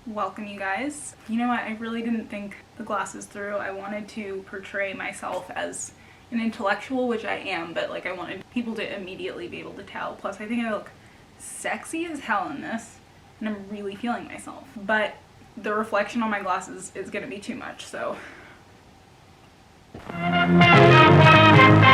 Welcome, you guys. You know what, I really didn't think the glasses through. I wanted to portray myself as an intellectual, which I am, but like I wanted people to immediately be able to tell. Plus I think I look sexy as hell in this, and I'm really feeling myself. But the reflection on my glasses is gonna be too much, so.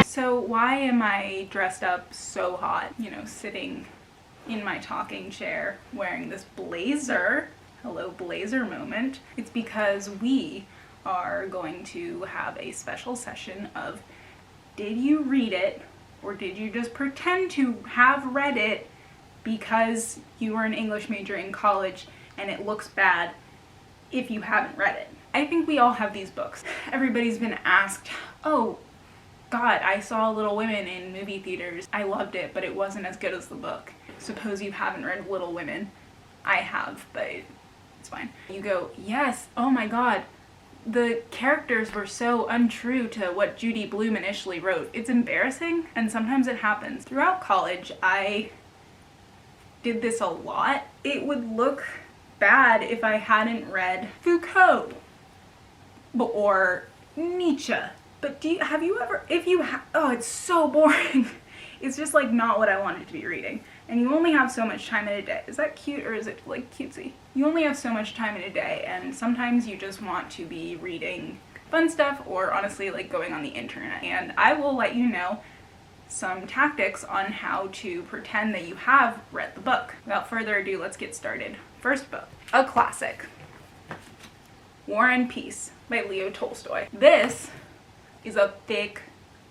So why am I dressed up so hot? You know, sitting in my talking chair wearing this blazer. Hello, blazer moment. It's because we are going to have a special session of did you read it or did you just pretend to have read it because you were an English major in college and it looks bad if you haven't read it. I think we all have these books. Everybody's been asked, oh God, I saw Little Women in movie theaters. I loved it, but it wasn't as good as the book. Suppose you haven't read Little Women. I have, but it's fine. You go, yes, oh my God, the characters were so untrue to what Judy Blume initially wrote. It's embarrassing, and sometimes it happens. Throughout college, I did this a lot. It would look bad if I hadn't read Foucault or Nietzsche. But have you ever, oh, it's so boring. It's just like not what I wanted to be reading. And you only have so much time in a day. Is that cute or is it like cutesy? You only have so much time in a day, and sometimes you just want to be reading fun stuff or honestly like going on the internet. And I will let you know some tactics on how to pretend that you have read the book. Without further ado, let's get started. First book, a classic, War and Peace by Leo Tolstoy. This is a thick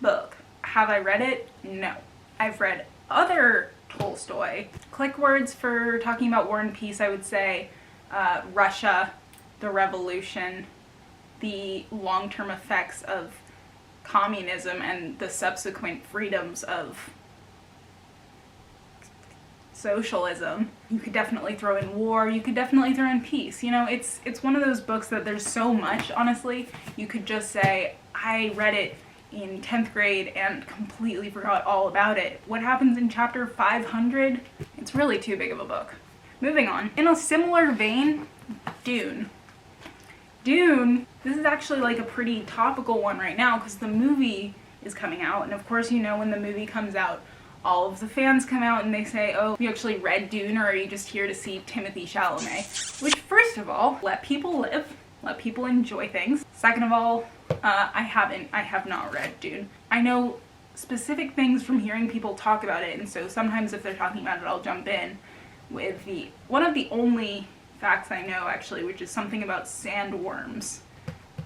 book. Have I read it? No. I've read other Tolstoy. Click words for talking about War and Peace, I would say Russia, the revolution, the long-term effects of communism and the subsequent freedoms of socialism. You could definitely throw in war, you could definitely throw in peace. You know, it's one of those books that there's so much, honestly. You could just say, I read it in 10th grade and completely forgot all about it. What happens in chapter 500? It's really too big of a book. Moving on. In a similar vein, Dune. Dune, this is actually like a pretty topical one right now because the movie is coming out, and of course you know when the movie comes out, all of the fans come out and they say, oh, you actually read Dune or are you just here to see Timothée Chalamet? Which, first of all, let people live. Let people enjoy things. Second of all, I have not read Dune. I know specific things from hearing people talk about it, and so sometimes if they're talking about it, I'll jump in with one of the only facts I know, actually, which is something about sandworms.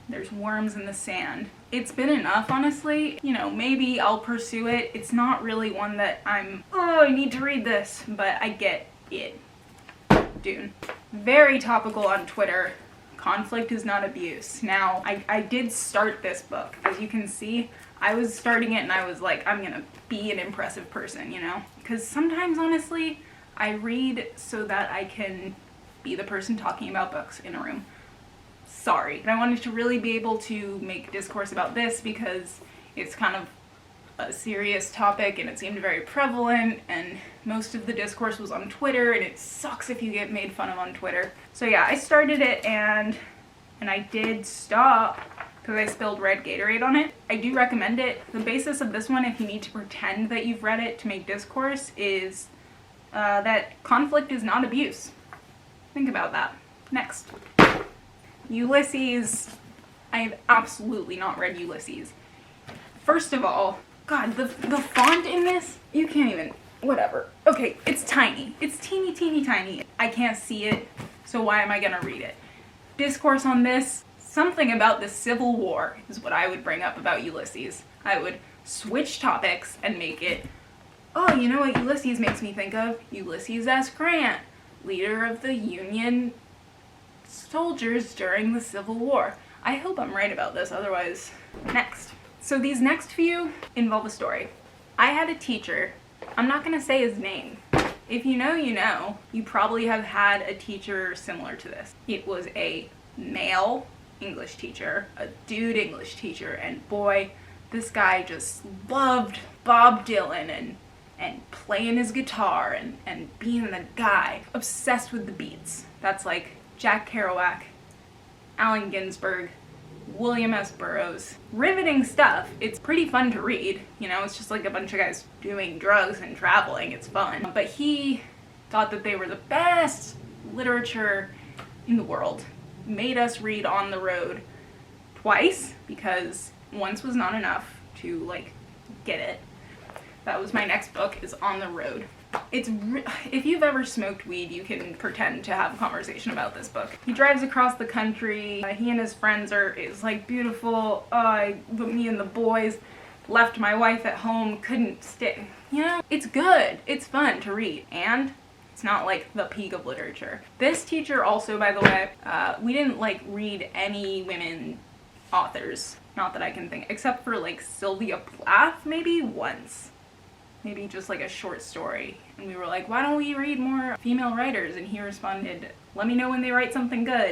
There's worms in the sand. It's been enough, honestly. You know, maybe I'll pursue it. It's not really one that I need to read this, but I get it. Dune. Very topical on Twitter. Conflict is not abuse. Now, I did start this book. As you can see, I was starting it and I was like, I'm gonna be an impressive person, you know? Because sometimes, honestly, I read so that I can be the person talking about books in a room. Sorry. But I wanted to really be able to make discourse about this because it's kind of a serious topic and it seemed very prevalent, and most of the discourse was on Twitter, and it sucks if you get made fun of on Twitter. So yeah, I started it and I did stop because I spilled red Gatorade on it. I do recommend it. The basis of this one, if you need to pretend that you've read it to make discourse, is that conflict is not abuse. Think about that. Next. Ulysses. I have absolutely not read Ulysses. First of all, God, the font in this, you can't even, whatever. Okay, it's tiny. It's teeny, teeny, tiny. I can't see it, so why am I gonna read it? Discourse on this, something about the Civil War is what I would bring up about Ulysses. I would switch topics and make it, oh, you know what Ulysses makes me think of? Ulysses S. Grant, leader of the Union soldiers during the Civil War. I hope I'm right about this, otherwise. Next. So these next few involve a story. I had a teacher, I'm not gonna say his name. If you know, you know. You probably have had a teacher similar to this. It was a male English teacher, a dude English teacher, and boy, this guy just loved Bob Dylan and playing his guitar and being the guy. Obsessed with the beats. That's like Jack Kerouac, Allen Ginsberg, William S. Burroughs. Riveting stuff. It's pretty fun to read. You know, it's just like a bunch of guys doing drugs and traveling. It's fun. But he thought that they were the best literature in the world. Made us read On the Road twice, because once was not enough to, like, get it. That was my next book, is On the Road. If you've ever smoked weed, you can pretend to have a conversation about this book. He drives across the country. He and his friends is like beautiful. Me and the boys left my wife at home, couldn't stay. You know, it's good. It's fun to read, and it's not like the peak of literature. This teacher also, by the way, we didn't like read any women authors, not that I can think, except for like Sylvia Plath maybe once. Maybe just like a short story. And we were like, why don't we read more female writers? And he responded, let me know when they write something good.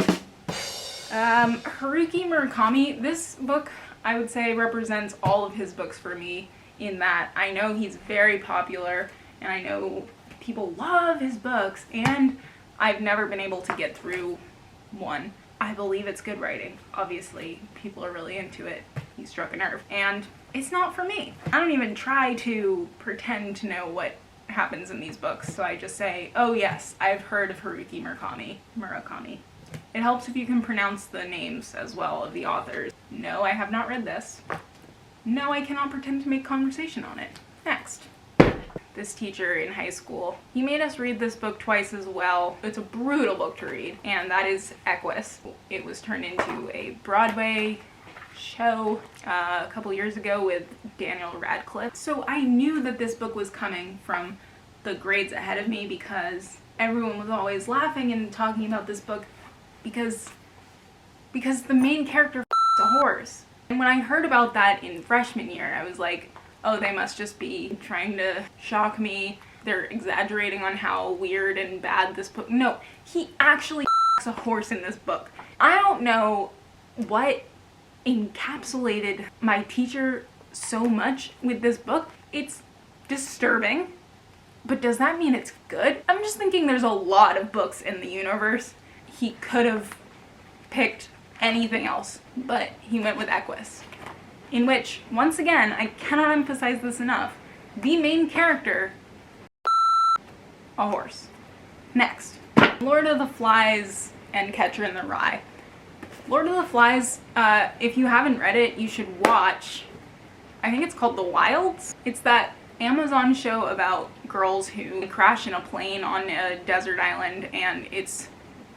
Haruki Murakami, this book I would say represents all of his books for me, in that I know he's very popular and I know people love his books, and I've never been able to get through one. I believe it's good writing. Obviously, people are really into it. He struck a nerve. And it's not for me. I don't even try to pretend to know what happens in these books, so I just say, oh yes, I've heard of Haruki Murakami. It helps if you can pronounce the names as well of the authors. No, I have not read this. No, I cannot pretend to make conversation on it. Next. This teacher in high school, he made us read this book twice as well. It's a brutal book to read, and that is Equus. It was turned into a Broadway show a couple years ago with Daniel Radcliffe. So I knew that this book was coming from the grades ahead of me, because everyone was always laughing and talking about this book because the main character is a horse. And when I heard about that in freshman year, I was like, oh, they must just be trying to shock me. They're exaggerating on how weird and bad this book. No, he actually a horse in this book. I don't know what encapsulated my teacher so much with this book. It's disturbing, but does that mean it's good? I'm just thinking there's a lot of books in the universe. He could have picked anything else, but he went with Equus, in which, once again, I cannot emphasize this enough, the main character, a horse. Next, Lord of the Flies and Catcher in the Rye. Lord of the Flies, if you haven't read it, you should watch, I think it's called The Wilds. It's that Amazon show about girls who crash in a plane on a desert island, and it's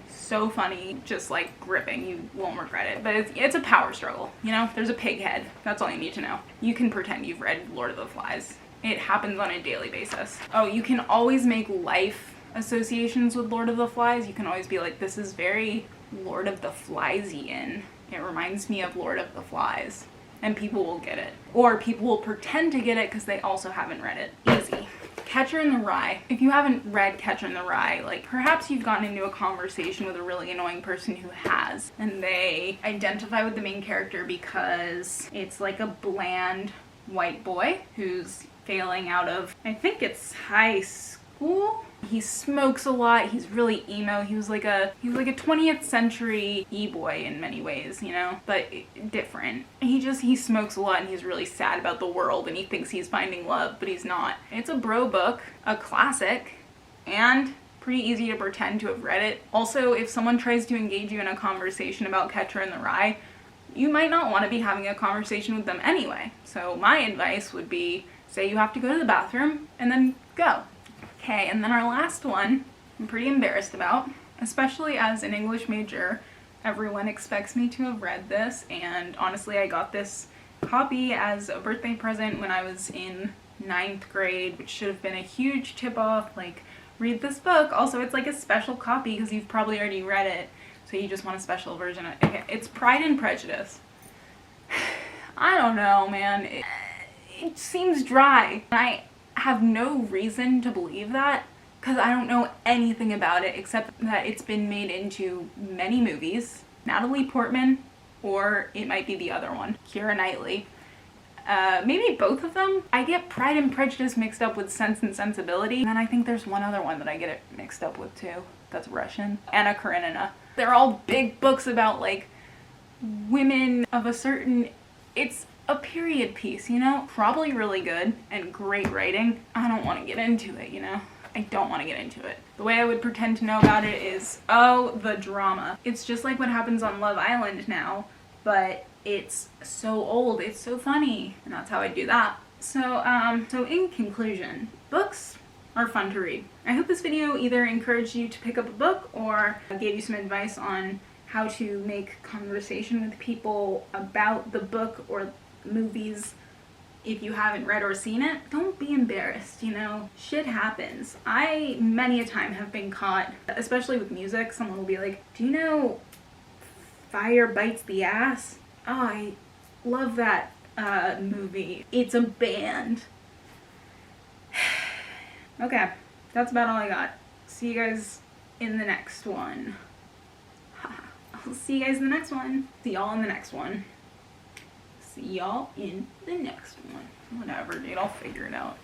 so funny, just like gripping. You won't regret it. But it's a power struggle, you know? There's a pig head. That's all you need to know. You can pretend you've read Lord of the Flies. It happens on a daily basis. Oh, you can always make life associations with Lord of the Flies. You can always be like, this is very Lord of the Fliesian. It reminds me of Lord of the Flies. And people will get it. Or people will pretend to get it because they also haven't read it. Easy. Catcher in the Rye. If you haven't read Catcher in the Rye, like, perhaps you've gotten into a conversation with a really annoying person who has, and they identify with the main character because it's like a bland white boy who's failing out of, I think it's high school. He smokes a lot. He's really emo. He was like a 20th century e-boy in many ways, you know, but different. He smokes a lot, and he's really sad about the world, and he thinks he's finding love, but he's not. It's a bro book, a classic, and pretty easy to pretend to have read it. Also, if someone tries to engage you in a conversation about Catcher in the Rye, you might not want to be having a conversation with them anyway. So my advice would be, say you have to go to the bathroom, and then go. Okay, and then our last one, I'm pretty embarrassed about, especially as an English major. Everyone expects me to have read this, and honestly, I got this copy as a birthday present when I was in 9th grade, which should have been a huge tip-off, like, read this book. Also, it's like a special copy because you've probably already read it, so you just want a special version of it. Okay, it's Pride and Prejudice. I don't know, man. It seems dry. I have no reason to believe that because I don't know anything about it except that it's been made into many movies. Natalie Portman, or it might be the other one, Keira Knightley. Maybe both of them. I get Pride and Prejudice mixed up with Sense and Sensibility, and then I think there's one other one that I get it mixed up with too. That's Russian. Anna Karenina. They're all big books about like women of a certain, it's a period piece, you know? Probably really good and great writing. I don't want to get into it, you know? I don't want to get into it. The way I would pretend to know about it is, oh, the drama. It's just like what happens on Love Island now, but it's so old, it's so funny, and that's how I do that. So in conclusion, books are fun to read. I hope this video either encouraged you to pick up a book or gave you some advice on how to make conversation with people about the book or movies. If you haven't read or seen it, don't be embarrassed, you know? Shit happens. I, many a time, have been caught, especially with music. Someone will be like, do you know Fire Bites the Ass? Oh, I love that movie. It's a band. Okay, that's about all I got. See you guys in the next one. I'll see you guys in the next one. See y'all in the next one. See y'all in the next one. Whatever, dude, I'll figure it out.